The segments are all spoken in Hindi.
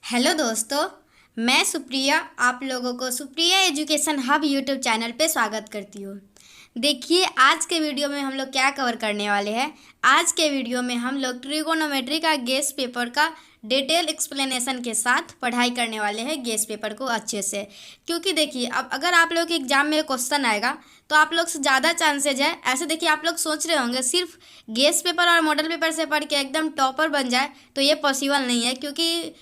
हेलो दोस्तों, मैं सुप्रिया आप लोगों को Supriya education hub YouTube channel पे स्वागत करती हूँ। देखिए, आज के वीडियो में हम लोग क्या कवर करने वाले हैं। आज के वीडियो में हम लोग ट्रिगोनोमेट्री का गेस पेपर का डिटेल एक्सप्लेनेशन के साथ पढ़ाई करने वाले हैं गेस पेपर को अच्छे से। क्योंकि देखिए, अब अगर आप लोग के एग्जाम में क्वेश्चन आएगा तो आप लोग से ज़्यादा चांसेज है। ऐसे देखिए, आप लोग सोच रहे होंगे सिर्फ गेस पेपर और मॉडल पेपर से पढ़ के एकदम टॉपर बन जाए, तो ये पॉसिबल नहीं है। क्योंकि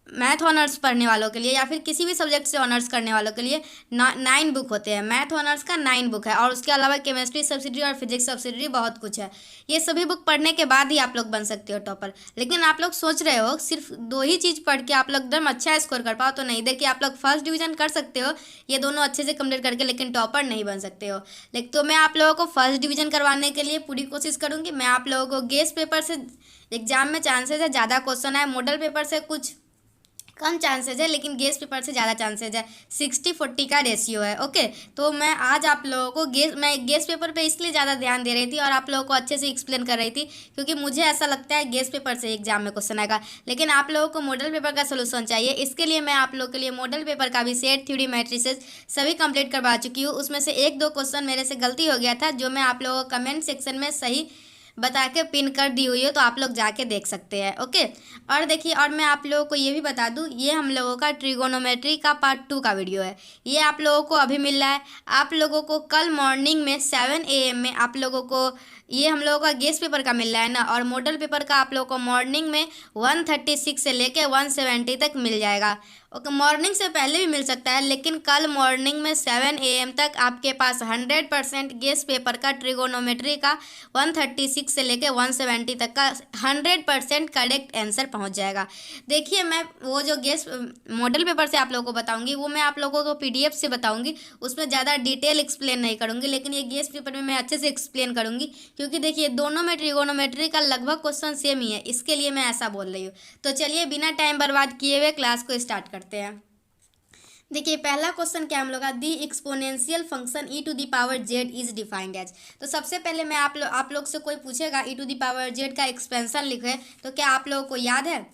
मैथ ऑनर्स पढ़ने वालों के लिए या फिर किसी भी सब्जेक्ट से ऑनर्स करने वालों के लिए 9 बुक होते हैं। मैथ ऑनर्स का 9 बुक है और उसके अलावा केमिस्ट्री सब्सिडरी और फिजिक्स सब्सिडरी बहुत कुछ है। ये सभी बुक पढ़ने के बाद ही आप लोग बन सकते हो टॉपर। लेकिन आप लोग सोच रहे हो सिर्फ दो ही चीज़ पढ़ के आप लोग एकदम अच्छा स्कोर कर पाओ, तो नहीं। देखिए, आप लोग फर्स्ट डिवीजन कर सकते हो ये दोनों अच्छे से कंप्लीट करके, लेकिन टॉपर नहीं बन सकते हो। लेकिन तो मैं आप लोगों को फर्स्ट डिवीजन करवाने के लिए पूरी कोशिश करूँगी। मैं आप लोगों को गेस पेपर से एग्जाम में चांसेस है ज़्यादा क्वेश्चन है, मॉडल पेपर से कुछ कम चांसेज है, लेकिन गेस पेपर से ज़्यादा चांसेज है। 60-40 का रेशियो है। ओके, तो मैं आज आप लोगों को मैं गेस पेपर पे इसलिए ज़्यादा ध्यान दे रही थी और आप लोगों को अच्छे से एक्सप्लेन कर रही थी, क्योंकि मुझे ऐसा लगता है गेस पेपर से एग्जाम में क्वेश्चन आएगा। लेकिन आप लोगों को मॉडल पेपर का सोल्यूशन चाहिए। इसके लिए मैं आप लोगों के लिए मॉडल पेपर का भी सेट थ्योरी मैट्रिसेस सभी कंप्लीट करवा चुकी हूँ। उसमें से 1-2 क्वेश्चन मेरे से गलती हो गया था, जो मैं आप लोगों को कमेंट सेक्शन में सही बता के पिन कर दी हुई हो, तो आप लोग जाके देख सकते हैं। ओके, और देखिए, और मैं आप लोगों को ये भी बता दूं, ये हम लोगों का ट्रिगोनोमेट्री का पार्ट 2 का वीडियो है। ये आप लोगों को अभी मिल रहा है। आप लोगों को कल मॉर्निंग में 7 AM में आप लोगों को ये हम लोगों का गेस पेपर का मिल रहा है ना, और मॉडल पेपर का आप लोगों को मॉर्निंग में 136 से लेके 170 तक मिल जाएगा। ओके, मॉर्निंग से पहले भी मिल सकता है, लेकिन कल मॉर्निंग में 7 AM तक आपके पास 100% गेस पेपर का ट्रिगोनोमेट्री का 136 से लेके 170 तक का 100% करेक्ट आंसर पहुंच जाएगा। देखिए, मैं वो जो गेस मॉडल पेपर से आप लोगों को बताऊंगी, वो मैं आप लोगों को PDF से बताऊंगी। उसमें ज़्यादा डिटेल एक्सप्लेन नहीं करूंगी, लेकिन ये गेस पेपर में मैं अच्छे से एक्सप्लेन करूंगी। क्योंकि देखिए, दोनों में ट्रिगोनोमेट्री का लगभग क्वेश्चन सेम ही है, इसके लिए मैं ऐसा बोल रही हूँ। तो चलिए, बिना टाइम बर्बाद किए हुए क्लास को स्टार्ट करते हैं। देखिए, पहला क्वेश्चन क्या हम लोग का, the exponential function e⁻z is defined as. तो सबसे पहले मैं आप लोग से कोई पूछेगा e⁻z का एक्सपेंशन लिखे, तो क्या आप लोगों को याद है?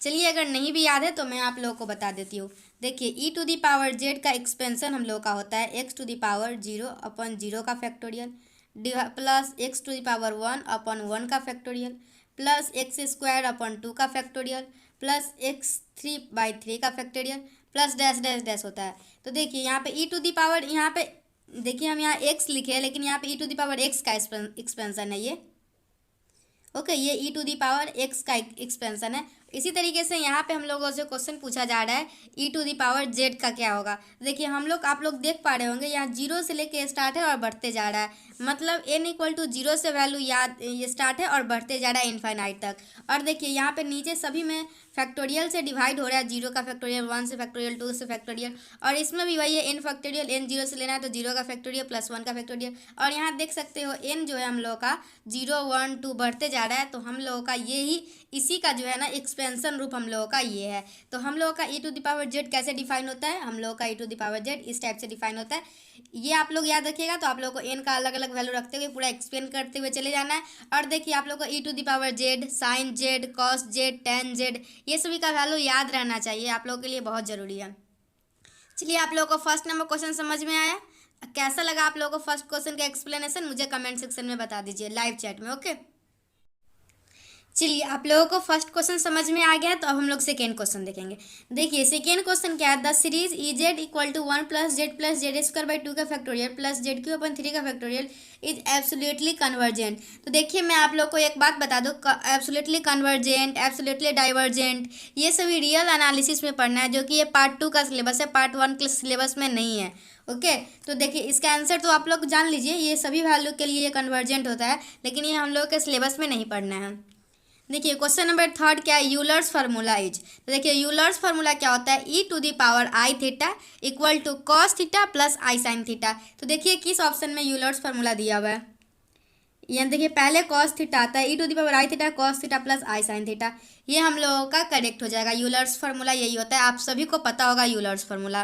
चलिए, अगर नहीं भी याद है तो मैं आप लोगों को बता देती हूँ। देखिए, e⁻z का एक्सपेंशन हम लोग का होता है x⁻0/0 का फैक्टोरियल प्लस x⁻1/1 का फैक्टोरियल प्लस x² का फैक्टोरियल प्लस x3/3 का factorial plus dash dash dash होता है। तो देखिए, यहाँ पे यहाँ पे देखिए, हम यहाँ x लिखे हैं, लेकिन यहाँ पे e⁻x का एक्सपेंशन है ये। ओके, ये e⁻x का एक्सपेंशन है। इसी तरीके से यहाँ पे हम लोगों से क्वेश्चन पूछा जा रहा है e⁻z का क्या होगा। देखिए, आप लोग देख पा रहे होंगे, यहाँ 0 से लेके स्टार्ट है और बढ़ते जा रहा है। मतलब n=0 से वैल्यू ये स्टार्ट है और बढ़ते जा रहा है इनफाइनाइट तक। और देखिए, यहाँ पे नीचे सभी में फैक्टोरियल से डिवाइड हो रहा है। 0 का फैक्टोरियल, 1 से फैक्टोरियल, 2 से फैक्टोरियल, और इसमें भी वही है n फैक्टोरियल। n 0 से लेना है तो 0 का फैक्टोरियल प्लस 1 का फैक्टोरियल। और यहाँ देख सकते हो n जो है हम लोग का 0 1 2 बढ़ते जा रहा है, तो हम लोगों का ये ही इसी का जो है ना एक्सपेंशन रूप हम लोगों का ये है। तो हम लोगों का e⁻z कैसे डिफाइन होता है, हम लोगों का e⁻z इस टाइप से डिफाइन होता है। ये आप लोग याद रखिएगा। तो आप लोगों को n का अलग अलग वैल्यू रखते हुए पूरा एक्सप्लेन करते हुए चले जाना है। और देखिए, आप लोग को e⁻z, sin z, cos z, tan z ये सभी का वैल्यू याद रहना चाहिए, आप लोगों के लिए बहुत ज़रूरी है। चलिए, आप लोगों को फर्स्ट नंबर क्वेश्चन समझ में आया? कैसा लगा आप लोगों को फर्स्ट क्वेश्चन का एक्सप्लेनेशन, मुझे कमेंट सेक्शन में बता दीजिए लाइव चैट में। ओके, चलिए, आप लोगों को फर्स्ट क्वेश्चन समझ में आ गया, तो अब हम लोग सेकेंड क्वेश्चन देखेंगे। देखिए, सेकेंड क्वेश्चन क्या है, द सीरीज EZ=1 + z+z² 2 का फैक्टोरियल प्लस ZQ/3 का फैक्टोरियल इज एब्सोल्युटली कन्वर्जेंट। तो देखिए, मैं आप लोग को एक बात बता दूँ, एब्सोल्युटली कन्वर्जेंट, एब्सोल्युटली डाइवर्जेंट, ये सभी रियल एनालिसिस में पढ़ना है, जो कि ये पार्ट 2 का सिलेबस है, पार्ट 1 के सिलेबस में नहीं है। ओके, तो देखिए, इसका आंसर तो आप लोग जान लीजिए, ये सभी वैल्यू के लिए ये कन्वर्जेंट होता है, लेकिन ये हम लोग के सिलेबस में नहीं पढ़ना है। देखिए, क्वेश्चन नंबर थर्ड क्या है, यूलर्स फार्मूला इज। तो देखिए, यूलर्स फार्मूला क्या होता है, e⁻i⁻ = cos theta plus i sin theta. तो देखिए, किस ऑप्शन में यूलर्स फार्मूला दिया हुआ है। यहाँ देखिए, पहले cos थीटा आता है, e⁻i⁻ cos theta plus i sin theta, ये हम लोगों का करेक्ट हो जाएगा। यूलर्स फार्मूला यही होता है, आप सभी को पता होगा यूलर्स फार्मूला।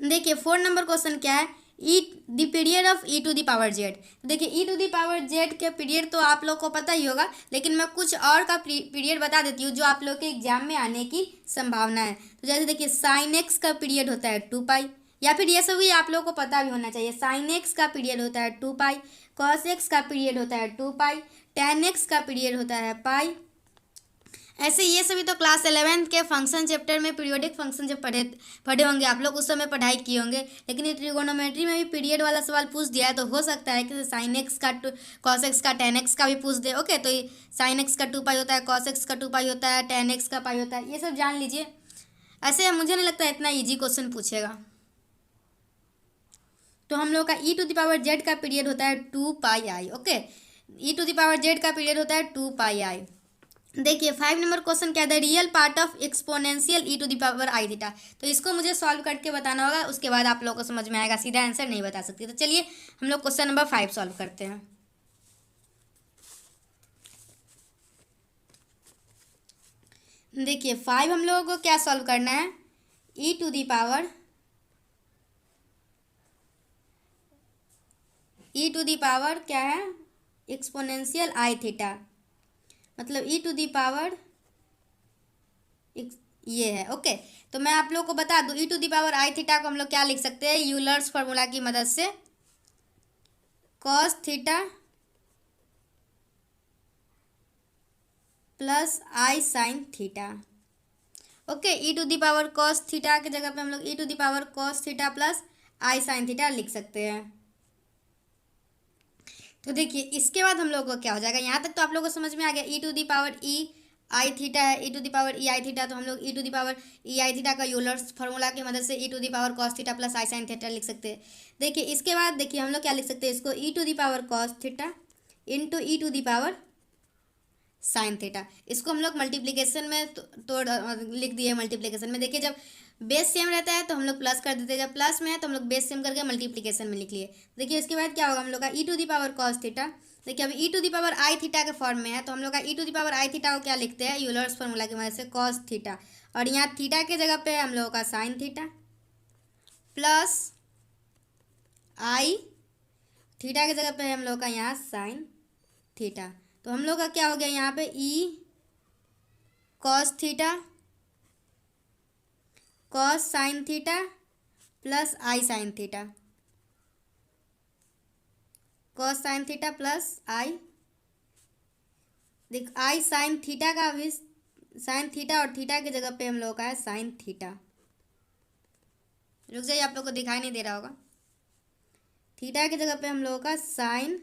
देखिए, 4 नंबर क्वेश्चन क्या है, e the period of E to the power z. देखिए e to the power z के पीरियड तो आप लोग को पता ही होगा, लेकिन मैं कुछ और का पीरियड बता देती हूँ जो आप लोग के एग्जाम में आने की संभावना है। तो जैसे देखिए साइन एक्स का पीरियड होता है 2 पाई, या फिर ये सभी आप लोग को पता भी होना चाहिए। साइन एक्स का पीरियड होता है 2 पाई, कॉस एक्स का पीरियड होता है 2 पाई, टेन एक्स का पीरियड होता है पाई। ऐसे ये सभी तो क्लास 11th के फंक्शन चैप्टर में पीरियोडिक फंक्शन जब पढ़े होंगे आप लोग, उस समय पढ़ाई किए होंगे। लेकिन ये ट्रिगोनोमेट्री में भी पीरियड वाला सवाल पूछ दिया है, तो हो सकता है कि साइन एक्स का कॉस एक्स का टेन एक्स का भी पूछ दे। ओके, तो साइन एक्स का 2 पाई होता है, कॉस एक्स का 2 पाई होता है, टेन एक्स का पाई होता है, ये सब जान लीजिए। ऐसे मुझे नहीं लगता इतना ईजी क्वेश्चन पूछेगा। तो हम लोग का e to the power z का पीरियड होता है 2 pi i. Okay, e to the power z का पीरियड होता है 2 पाई आई। देखिए 5 नंबर क्वेश्चन क्या है, the real part of exponential e to the power I theta. तो इसको मुझे सॉल्व करके बताना होगा, उसके बाद आप लोगों को समझ में आएगा, सीधा आंसर नहीं बता सकती। तो चलिए हम लोग क्वेश्चन नंबर 5 सॉल्व करते हैं। देखिए 5 हम लोगों को क्या सॉल्व करना है, ई टू द पावर क्या है, एक्सपोनेंशियल आई थीटा, मतलब ई टू दी पावर ये है। ओके, तो मैं आप लोग को बता दूं, e to the power I theta को हम लोग क्या लिख सकते हैं, यूलर्स फार्मूला की मदद से cos theta plus I sine theta. Okay, e to the power cos theta की जगह पे हम लोग e to the power cos theta plus I sine theta लिख सकते हैं। तो देखिए इसके बाद हम लोग को क्या हो जाएगा, यहाँ तक तो आप लोगों को समझ में आ गया। E to the power e i theta है, e to the power e i theta, तो हम लोग e to the power e i theta का यूलर्स फार्मूला की मदद से e to the power cos theta plus I sine theta लिख सकते हैं। देखिए इसके बाद देखिए हम लोग क्या लिख सकते हैं, इसको e to the power cos theta into E to the power sine theta. इसको हम लोग मल्टीप्लिकेशन में तोड़ लिख दिए। मल्टीप्लिकेशन में देखिए जब बेस सेम रहता है तो हम लोग प्लस कर देते हैं, जब प्लस में है तो हम लोग बेस सेम करके मल्टीप्लिकेशन में लिख लिए। देखिए इसके बाद क्या होगा, हम लोग का e to the power cos theta, देखिए अभी e to the power I theta के फॉर्म में है, तो हम लोग का e to the power I theta को क्या लिखते हैं, यूलर्स फार्मूला की मदद से कॉस थीटा, और यहाँ थीटा के जगह पे हम लोगों का sine theta plus I theta की जगह पे हम लोग का यहाँ साइन थीटा। तो हम लोग का क्या हो गया यहाँ पे, e cos theta cos sine theta plus I sine theta, cos sine theta plus i, देख आई साइन थीटा का भी साइन थीटा, और थीटा की जगह पे हम लोग का है साइन थीटा। रुक जाइए, आप लोग को दिखाई नहीं दे रहा होगा, थीटा की जगह पे हम लोगों का साइन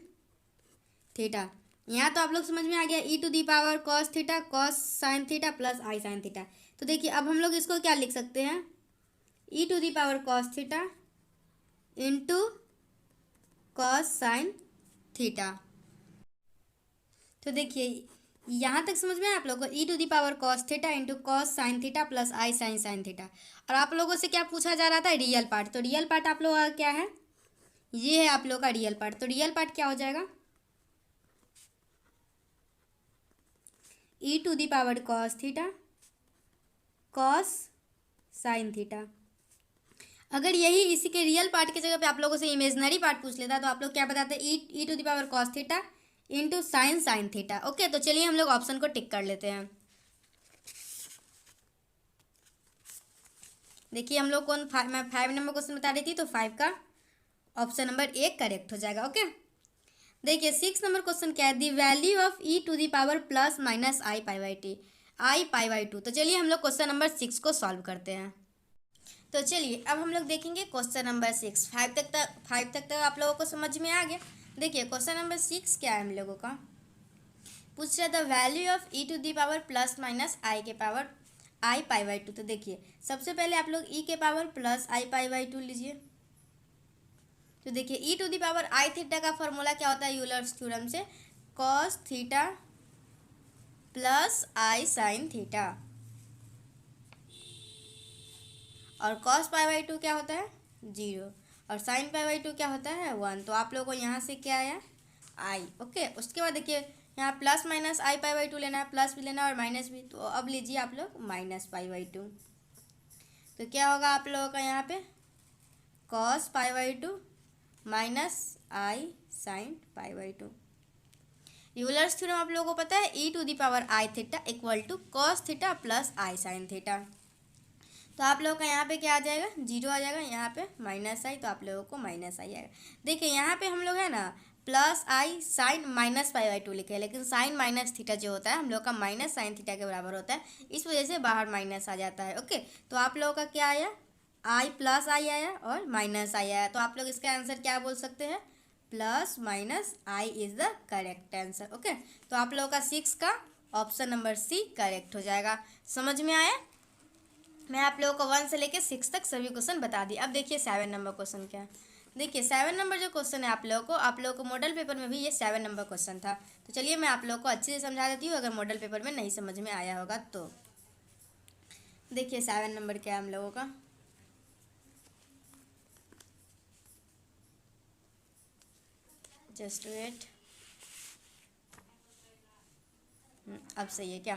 थीटा। यहाँ तो आप लोग समझ में आ गया, e to the power cos theta cos sine theta plus I sine theta. तो देखिए अब हम लोग इसको क्या लिख सकते हैं, e to the power cos theta into cos sine theta. तो देखिए यहाँ तक समझ में आया आप लोगों को, e to the power cos theta into cos sine theta plus I sine sine theta. और आप लोगों से क्या पूछा जा रहा था, रियल पार्ट। तो रियल पार्ट आप लोगों का क्या है, ये है आप लोगों का रियल पार्ट। तो रियल पार्ट क्या हो जाएगा, e to the power cos theta cos sine theta. अगर यही इसी के रियल पार्ट की जगह पे आप लोगों से इमेजनरी पार्ट पूछ लेता तो आप लोग क्या बताते, e to the power cos theta into sine sine theta. Okay, तो चलिए हम लोग ऑप्शन को टिक कर लेते हैं। देखिए हम लोग कौन मैं 5 नंबर क्वेश्चन बता रही थी, तो 5 का ऑप्शन नंबर 1 करेक्ट हो जाएगा। ओके, देखिए 6 नंबर क्वेश्चन क्या है, the value of E to the power plus minus i pi by 2। तो चलिए हम लोग क्वेश्चन नंबर 6 को सॉल्व करते हैं। तो चलिए अब हम लोग देखेंगे क्वेश्चन नंबर 6। 5 तक आप लोगों को समझ में आ गया। देखिए क्वेश्चन नंबर 6 क्या है, हम लोगों का पूछ रहा the value of E to the power plus minus i के पावर आई पाई बाई 2। तो देखिए सबसे पहले आप लोग ई के power plus i pi by 2 लीजिए। तो देखिए e to the power I theta का फॉर्मूला क्या होता है, यूलर्स थ्योरम से कॉस थीटा प्लस आई साइन थीटा, और कॉस पाई बाई 2 क्या होता है 0, और साइन पाई बाई 2 क्या होता है 1। तो आप लोगों को यहाँ से क्या आया आई। ओके, उसके बाद देखिए यहाँ plus minus i pi by 2 लेना है, प्लस भी लेना है और माइनस भी। तो अब लीजिए आप लोग माइनस पाई बाई 2। तो क्या होगा आप लोगों का यहाँ पे cos pi by 2 minus i sine pi by 2। Euler's theorem आप लोगों को पता है, e to the power I theta equal to cos theta plus I sine theta. तो आप लोगों का यहाँ पे क्या आ जाएगा, जीरो आ जाएगा, यहाँ पे माइनस आई, तो आप लोगों को माइनस आई आएगा। देखिए यहाँ पे हम लोग है ना plus I sine minus pi by 2 लिखे हैं, लेकिन साइन माइनस थीटा जो होता है हम लोग का माइनस साइन थीटा के बराबर होता है, इस वजह से बाहर माइनस आ जाता है। ओके, तो आप लोगों का क्या आया, आई प्लस आई आया और माइनस आई आया। तो आप लोग इसका आंसर क्या बोल सकते हैं, plus minus I is the correct answer. Okay, तो आप लोगों का 6 का ऑप्शन नंबर सी करेक्ट हो जाएगा। समझ में आया? मैं आप लोगों को 1 से लेकर 6 तक सभी क्वेश्चन बता दी। अब देखिए 7 नंबर क्वेश्चन क्या है। देखिए 7 नंबर जो क्वेश्चन है आप लोगों को मॉडल पेपर में भी ये 7 नंबर क्वेश्चन था। तो चलिए मैं आप लोगों को अच्छे से समझा देती हूँ, अगर मॉडल पेपर में नहीं समझ में आया होगा तो। देखिए 7 नंबर क्या है हम लोगों का, जस्ट वेट। अब सही है क्या,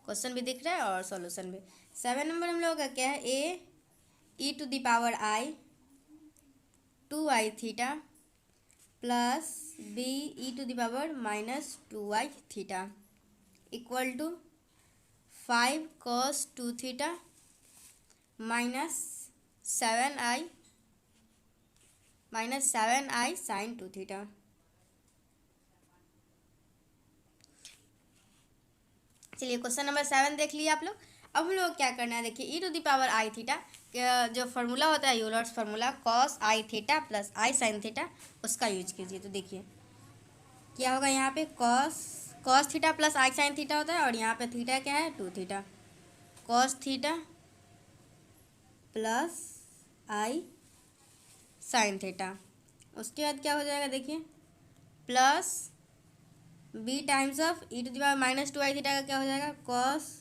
क्वेश्चन भी दिख रहा है और सॉल्यूशन भी। 7 नंबर हम लोगों का क्या है, a e to the power i 2i theta plus b e to the power minus 2i theta equal to 5 cos 2 theta minus 7i sine 2 theta. चलिए क्वेश्चन नंबर 7 देख लिए आप लोग। अब हम लोग क्या करना है, देखिए e to the power I theta जो फार्मूला होता है Euler's formula cos i theta plus I sine theta, उसका यूज कीजिए। तो देखिए क्या होगा, यहाँ पे कॉस थीटा प्लस आई साइन थीटा होता है और यहाँ पे थीटा क्या है, 2 थीटा, कॉस थीटा प्लस आई साइन थीटा। उसके बाद क्या हो जाएगा, देखिए plus b times of E to the power minus 2i theta का क्या हो जाएगा, cos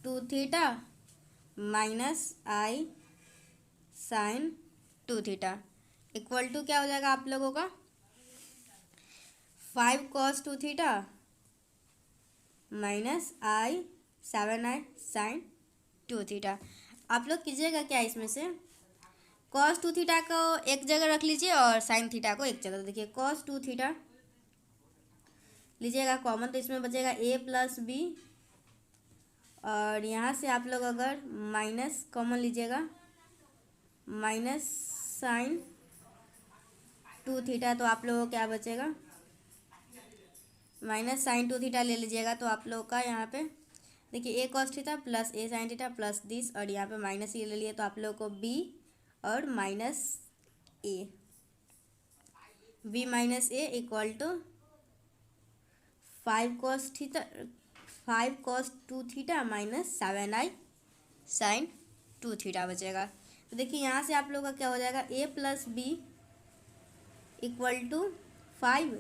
2 theta minus i sine 2 theta equal to क्या हो जाएगा आप लोगों का, 5 cos 2 theta minus i 7i sine 2 theta. आप लोग कीजिएगा क्या, इसमें से cos 2 थीटा को एक जगह रख लीजिए और साइन थीटा को एक जगह। तो देखिए cos 2 थीटा लीजिएगा कॉमन, तो इसमें बचेगा a प्लस बी, और यहाँ से आप लोग अगर माइनस कॉमन लीजिएगा माइनस साइन 2 थीटा, तो आप लोगों को क्या बचेगा, माइनस साइन 2 थीटा ले लीजिएगा। तो आप लोग का यहाँ पे देखिए a cos theta plus a sign theta plus this, और यहाँ पे माइनस ये ले लिए, तो आप लोग को b और minus a, b minus a equal to 5 cos 2 theta minus 7i sine 2 theta बचेगा। तो देखिए यहाँ से आप लोग का क्या हो जाएगा, a plus B equal to 5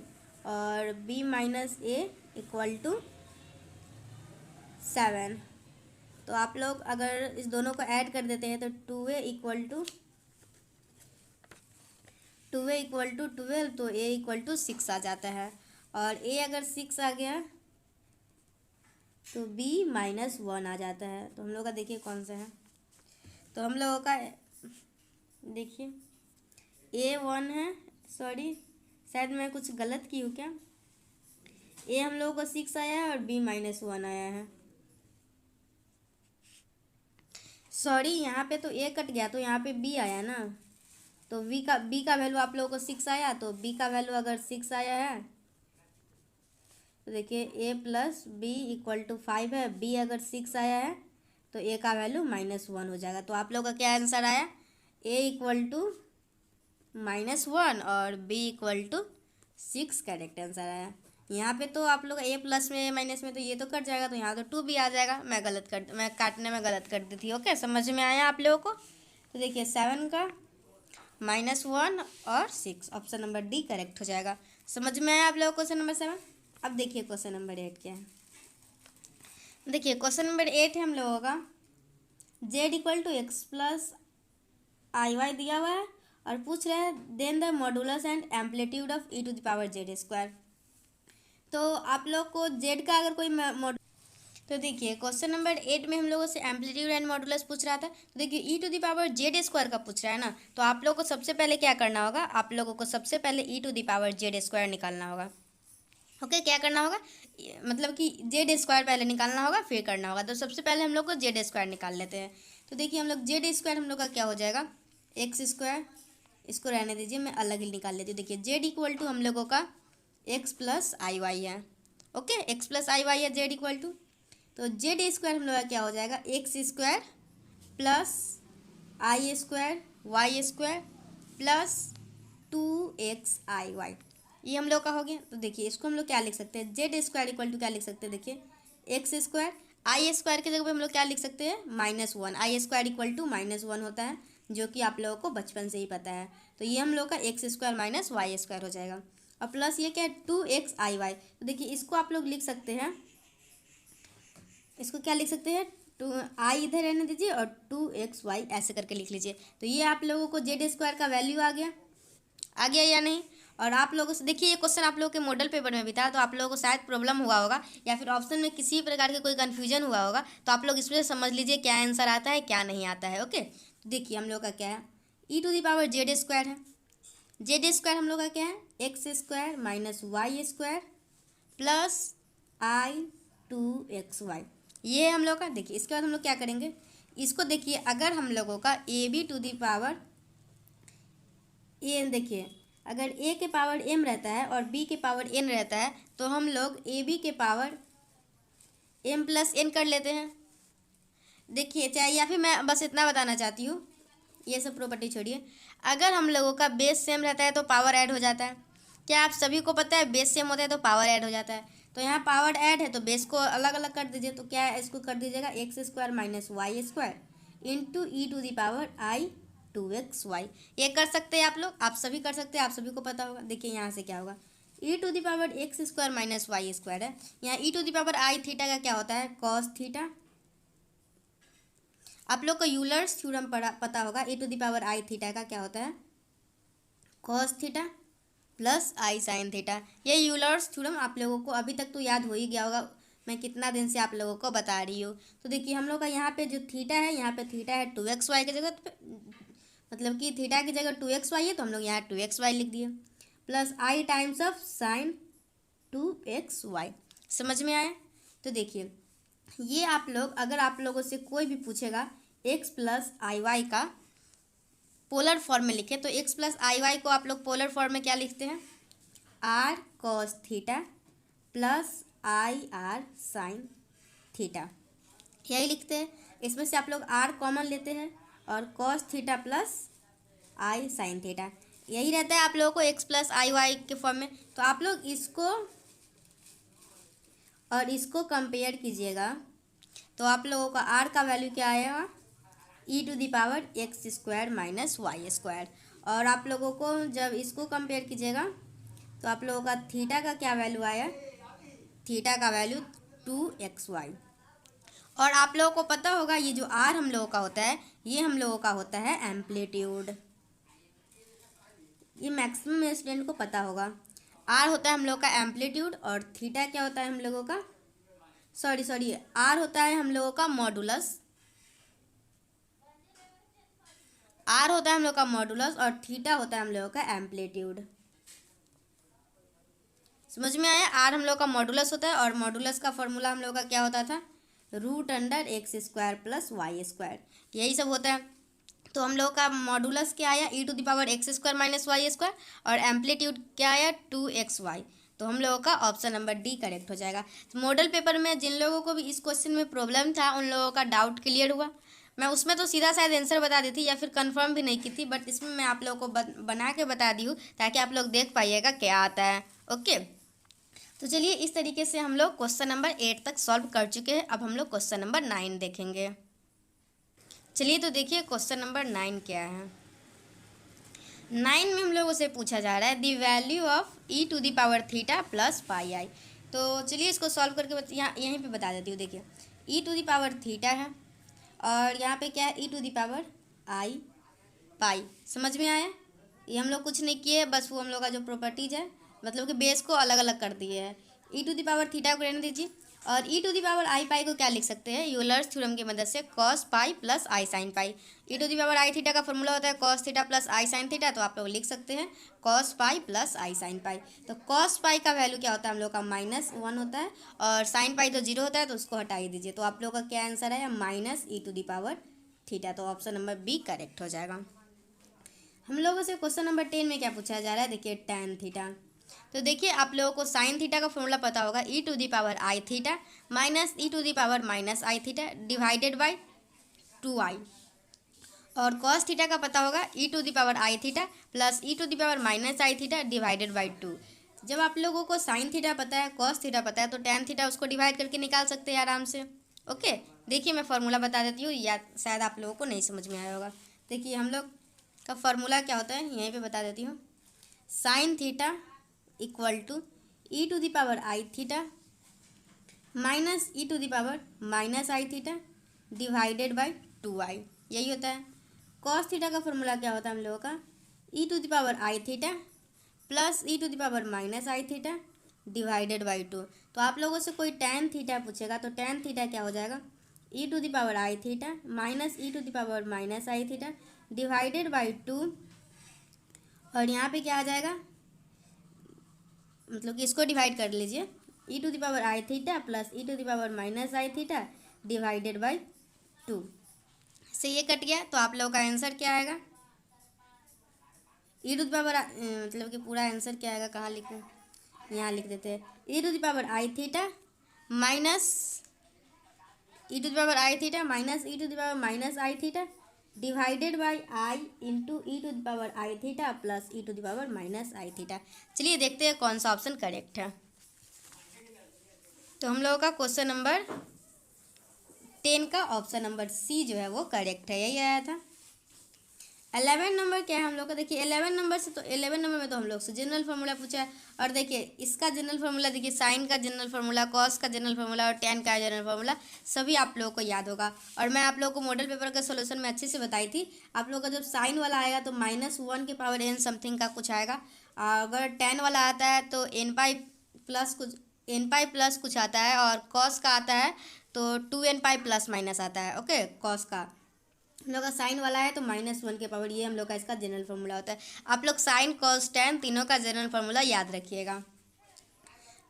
और b minus a equal to 7। तो आप लोग अगर इस दोनों को ऐड कर देते हैं तो 2a इक्वल टू 12, तो a इक्वल टू 6 आ जाता है, और a अगर 6 आ गया तो b माइनस 1 आ जाता है। तो हम लोग का देखिए कौन सा है, तो हम लोगों का देखिए a 1 है, सॉरी शायद मैं कुछ गलत की हूँ क्या, a हम लोगों को 6 आया है और b माइनस 1 आया है, सॉरी यहाँ पे तो a कट गया तो यहाँ पे b आया ना, तो b का वैल्यू आप लोगों को 6 आया, तो b का वैल्यू अगर 6 आया है तो देखिए a plus B equal to 5 है, b अगर 6 आया है तो a का वैल्यू माइनस 1 हो जाएगा। तो आप लोग का क्या आंसर आया, a इक्वल टू माइनस 1 और b equal to 6 correct answer आया। यहाँ पे तो आप लोग a प्लस में माइनस में तो ये तो कट जाएगा, तो यहाँ तो 2 भी आ जाएगा, मैं काटने में गलत कर दी थी। ओके, समझ में आया आप लोगों को? तो देखिए 7 का -1 और 6, ऑप्शन नंबर डी करेक्ट हो जाएगा। समझ में आया आप लोगों को क्वेश्चन नंबर 7? अब देखिए क्वेश्चन नंबर 8 क्या है। देखिए क्वेश्चन नंबर 8 है हम लोगों का, z equal to X plus I Y दिया हुआ है और पूछ रहे हैं then the modulus and amplitude of E to the power Z square. तो आप लोग को z का अगर कोई तो देखिए क्वेश्चन नंबर 8 में हम लोगों से एम्पलीट्यूड एंड मॉडुलस पूछ रहा था। तो देखिए e to the power Z square का पूछ रहा है ना, तो आप लोगों को सबसे पहले क्या करना होगा, आप लोगों को सबसे पहले e to the power Z square निकालना होगा। ओके, क्या करना होगा, मतलब कि जेड स्क्वायर पहले निकालना होगा फिर करना होगा। तो सबसे पहले हम लोग को जेड स्क्वायर निकाल लेते हैं। तो देखिए हम लोग जेड स्क्वायर हम लोग का क्या हो जाएगा, एक्स स्क्वायर, इसको रहने दीजिए मैं अलग ही निकाल लेती हूँ। देखिए जेड इक्वल टू हम लोगों का एक्स प्लस आई वाई है। ओके, एक्स प्लस आई वाई है जेड इक्वल टू। तो जेड स्क्वायर हम लोग का क्या हो जाएगा, x square plus i square y square plus 2xi y, ये हम लोग का हो गया। तो देखिए इसको हम लोग क्या लिख सकते हैं, जेड स्क्वायर इक्वल टू क्या लिख सकते हैं, देखिए एक्स स्क्वायर, आई स्क्वायर की जगह पे हम लोग क्या लिख सकते हैं, -1। आई स्क्वायर इक्वल टू -1 होता है, जो कि आप लोगों को बचपन से ही पता है। तो ये हम लोग का X square minus Y square हो जाएगा। और प्लस ये क्या है, 2xi y। तो देखिए इसको आप लोग लिख सकते हैं, इसको क्या लिख सकते हैं, आई इधर रहने दीजिए और 2xy ऐसे करके लिख लीजिए। तो ये आप लोगों को जेड स्क्वायर का वैल्यू आ गया या नहीं। और आप लोगों से देखिए ये क्वेश्चन आप लोगों के मॉडल पेपर में भी था, तो आप लोगों को शायद प्रॉब्लम हुआ होगा या फिर ऑप्शन में किसी प्रकार के कोई कन्फ्यूजन हुआ होगा। तो आप लोग इसमें समझ लीजिए क्या आंसर आता है क्या नहीं आता है। ओके, देखिए हम लोग का क्या है, e to the power Z square है। जेड स्क्वायर हम लोग का क्या है, x square minus Y square plus i 2xy, ये हम लोग का। देखिए इसके बाद हम लोग क्या करेंगे, इसको देखिए अगर हम लोगों का a b to the power a, देखिए अगर ए के पावर एम रहता है और बी के पावर एन रहता है, तो हम लोग ए बी के पावर एम प्लस एन कर लेते हैं। देखिए चाहे, या फिर मैं बस इतना बताना चाहती हूँ, ये सब प्रॉपर्टी छोड़िए। अगर हम लोगों का बेस सेम रहता है तो पावर ऐड हो जाता है। क्या आप सभी को पता है, बेस सेम होता है तो पावर ऐड हो जाता है। तो यहाँ पावर ऐड है तो बेस को अलग अलग कर दीजिए। तो क्या है, इसको कर दीजिएगा X square minus Y square into E to the power I 2xy। ये कर सकते हैं आप लोग, आप सभी कर सकते हैं, आप सभी को पता होगा। देखिए यहाँ से क्या होगा, e to the power x square minus Y square है, यहाँ e to the power I theta का क्या होता है, कॉस थीटा। आप लोग को यूलर्स थ्योरम पता होगा, e to the power I theta का क्या होता है, कॉस थीटा प्लस आई साइन थीटा। ये यूलर्स थ्योरम आप लोगों को अभी तक तो याद हो ही गया होगा, मैं कितना दिन से आप लोगों को बता रही हूँ। तो देखिए हम लोग का यहाँ पे जो थीटा है, यहाँ पे थीटा है 2xy की जगह पे, मतलब कि थीटा की जगह 2xy है तो हम लोग यहाँ 2xy लिख दिए plus I times of sine 2xy। समझ में आया। तो देखिए ये आप लोग, अगर आप लोगों से कोई भी पूछेगा x प्लस आई वाई का पोलर फॉर्म में लिखे, तो x प्लस आई वाई को आप लोग पोलर फॉर्म में क्या लिखते हैं, r cos theta plus I R sine theta, यही लिखते हैं। इसमें से आप लोग r कॉमन लेते हैं और cos थीटा प्लस आई साइन थीटा, यही रहता है आप लोगों को x प्लस आई वाई के फॉर्म में। तो आप लोग इसको और इसको कंपेयर कीजिएगा, तो आप लोगों का r का वैल्यू क्या आएगा, e to the power x square minus Y square. और आप लोगों को जब इसको कंपेयर कीजिएगा तो आप लोगों का थीटा का क्या वैल्यू आया, थीटा का वैल्यू 2xy। और आप लोगों को पता होगा ये जो r हम लोगों का होता है, ये हम लोगों का होता है एम्पलीट्यूड। ये मैक्सिमम स्टूडेंट को पता होगा, r होता है हम लोग का एम्पलीट्यूड और थीटा क्या होता है हम लोगों का, सॉरी r होता है हम लोगों का मॉडुलस, r होता है हम लोग का मॉडुलस और थीटा होता है हम लोगों का एम्पलीट्यूड। समझ में आया, r हम लोग का मॉडुलस होता है और मॉडुलस का फॉर्मूला हम लोग का क्या होता था, √x square plus Y square, यही सब होता है। तो हम लोग का मॉडुलस क्या आया, e to the power x square minus Y square, और एम्पलीट्यूड क्या आया 2xy। तो हम लोगों का ऑप्शन नंबर डी करेक्ट हो जाएगा। तो मॉडल पेपर में जिन लोगों को भी इस क्वेश्चन में प्रॉब्लम था उन लोगों का डाउट क्लियर हुआ। मैं उसमें तो सीधा शायद आंसर बता दी थी या फिर कंफर्म भी नहीं की थी, बट इसमें मैं आप लोगों को बना के बता दी हूँ ताकि आप लोग देख पाइएगा क्या आता है। ओके, तो चलिए इस तरीके से हम लोग क्वेश्चन नंबर 8 तक सॉल्व कर चुके हैं। अब हम लोग क्वेश्चन नंबर 9 देखेंगे। चलिए तो देखिए क्वेश्चन नंबर 9 क्या है। 9 में हम लोगों से पूछा जा रहा है the value of E to the power theta plus pi i. तो चलिए इसको सॉल्व करके यहीं पे बता देती हूँ। देखिए e to the power theta है और यहाँ पे क्या है, e to the power I पाई। समझ में आया, ये हम लोग कुछ नहीं किए, बस वो हम लोग का जो प्रॉपर्टीज है, मतलब कि बेस को अलग अलग कर दिए है। E to the power theta को रहने दीजिए और ई टू दी पावर आई पाई को क्या लिख सकते हैं, यूलर्स थ्योरम की मदद से cos pi plus I sine pi. E to the power I theta का फॉर्मूला होता है कॉस थीटा प्लस आई साइन थीटा, तो आप लोग लिख सकते हैं कॉस पाई प्लस आई साइन पाई। तो कॉस पाई का वैल्यू क्या होता है हम लोग का -1 होता है, और साइन पाई तो 0 होता है, तो उसको हटा ही दीजिए। तो आप लोग का क्या आंसर है, -e⁻θ। तो ऑप्शन नंबर बी करेक्ट हो जाएगा। हम लोगों से क्वेश्चन नंबर 10 में क्या पूछा जा रहा है, देखिए tan थीटा। तो देखिए आप लोगों को साइन थीटा का फॉर्मूला पता होगा e⁻I⁻θ minus e⁻−I⁻θ divided by 2i, और कॉस थीटा का पता होगा e⁻I⁻θ plus e⁻−I⁻θ divided by 2। जब आप लोगों को साइन थीटा पता है, कॉस थीटा पता है, तो tan थीटा उसको डिवाइड करके निकाल सकते हैं आराम से। ओके, देखिए मैं फार्मूला बता देती हूँ, या शायद आप लोगों को नहीं समझ में आया होगा। देखिए हम लोग का फार्मूला क्या होता है, यहीं पे बता देती हूँ। Sine theta equal to e⁻I⁻θ minus e⁻−I⁻θ divided by 2i, यही होता है। कॉस थीटा का फॉर्मूला क्या होता है हम लोगों का, e⁻I⁻θ plus e⁻−I⁻θ divided by 2। तो आप लोगों से कोई tan थीटा पूछेगा तो tan थीटा क्या हो जाएगा, e⁻I⁻θ minus e⁻−I⁻θ divided by 2, और यहाँ पे क्या आ जाएगा, मतलब कि इसको डिवाइड कर लीजिए, e⁻I⁻θ plus e⁻−I⁻θ divided by 2 से ये कट गया। तो आप लोगों का आंसर क्या आएगा, मतलब कि पूरा आंसर क्या आएगा, कहाँ लिखूँ, यहाँ लिख देते हैं e⁻I⁻θ minus e⁻I⁻ divided by i into e⁻I⁻ plus e⁻−I⁻। चलिए देखते हैं कौन सा ऑप्शन करेक्ट है। तो हम लोगों का क्वेश्चन नंबर 10 का ऑप्शन नंबर सी जो है वो करेक्ट है, यही आया था। 11 नंबर क्या है हम लोग का, देखिए 11 नंबर से, तो 11 नंबर में तो हम लोग से जनरल फार्मूला पूछा है, और देखिए इसका जनरल फार्मूला, देखिए साइन का जनरल फार्मूला, कॉस का जनरल फार्मूला और tan का जनरल फार्मूला सभी आप लोगों को याद होगा। और मैं आप लोगों को मॉडल पेपर का सोल्यूशन में अच्छे से बताई थी। आप लोग का जब साइन वाला आएगा तो -1 की पावर n समथिंग का कुछ आएगा, अगर tan वाला आता है तो n पाई प्लस कुछ आता है, और कॉस का आता है तो 2n पाई प्लस माइनस आता है। ओके, कॉस का हम लोग का साइन वाला है तो -1 के पावर, ये हम लोग का इसका जनरल फार्मूला होता है। आप लोग साइन कॉस tan तीनों का जनरल फार्मूला याद रखिएगा।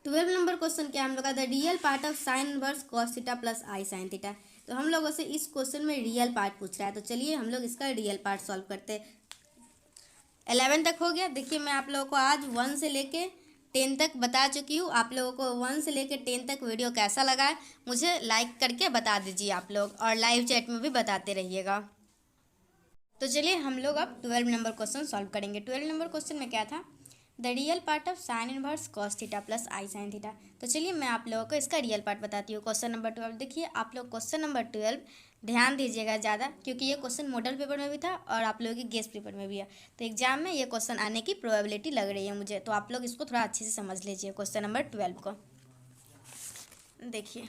12 नंबर क्वेश्चन क्या है हम लोग का, the real part of sine inverse cos theta plus I sine theta. तो हम लोगों से इस क्वेश्चन में रियल पार्ट पूछ रहा है, तो चलिए हम लोग इसका रियल पार्ट सॉल्व करते हैं। 11 तक हो गया। देखिए मैं आप लोगों को आज 1 से लेके 10 तक बता चुकी हूँ। आप लोगों को 1 से लेकर 10 तक वीडियो कैसा लगा है मुझे लाइक करके बता दीजिए आप लोग, और लाइव चैट में भी बताते रहिएगा। तो चलिए हम लोग अब 12 नंबर क्वेश्चन सॉल्व करेंगे। 12 नंबर क्वेश्चन में क्या था, the real part of sine inverse cos theta plus I sine theta. तो चलिए मैं आप लोगों को इसका रियल पार्ट बताती हूँ। क्वेश्चन नंबर 12, देखिए आप लोग क्वेश्चन नंबर 12 ध्यान दीजिएगा ज़्यादा, क्योंकि ये क्वेश्चन मॉडल पेपर में भी था और आप लोगों की गेस्ट पेपर में भी है, तो एग्जाम में ये क्वेश्चन आने की प्रोबेबिलिटी लग रही है मुझे। तो आप लोग इसको थोड़ा अच्छे से समझ लीजिए क्वेश्चन नंबर 12 को। देखिए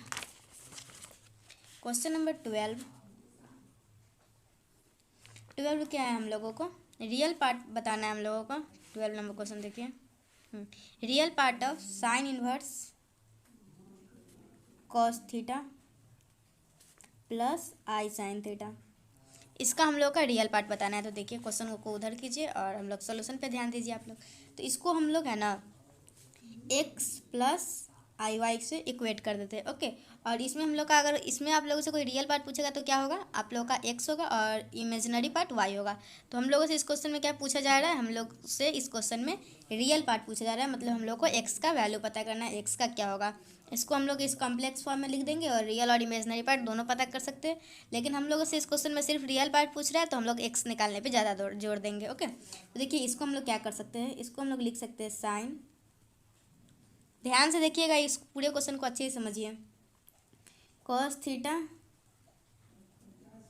क्वेश्चन नंबर 12 क्या है, हम लोगों को रियल पार्ट बताना है हम लोगों को। 12 नंबर क्वेश्चन देखिए, real part of sine inverse cos theta plus I sine theta, इसका हम लोग का रियल पार्ट बताना है। तो देखिए क्वेश्चन को उधर कीजिए और हम लोग सोल्यूशन पे ध्यान दीजिए आप लोग। तो इसको हम लोग है ना x प्लस आई वाई से इक्वेट कर देते हैं। ओके, और इसमें हम लोग का, अगर इसमें आप लोगों से कोई रियल पार्ट पूछेगा तो क्या होगा, आप लोगों का x होगा और इमेजिनरी पार्ट y होगा। तो हम लोगों से इस क्वेश्चन में क्या पूछा जा रहा है, हम लोग से इस क्वेश्चन में रियल पार्ट पूछा जा रहा है, मतलब हम लोग को x का वैल्यू पता करना है, x का क्या होगा। इसको हम लोग इस कॉम्प्लेक्स फॉर्म में लिख देंगे और रियल और इमेजिनरी पार्ट दोनों पता कर सकते हैं। लेकिन हम लोगों से इस क्वेश्चन में सिर्फ रियल पार्ट पूछ रहा है, तो हम लोग x निकालने पर ज़्यादा जोर देंगे। ओके, तो देखिए इसको हम लोग क्या कर सकते हैं, इसको हम लोग लिख सकते हैं साइन, ध्यान से देखिएगा इस पूरे क्वेश्चन को अच्छे से समझिए, कॉस थीटा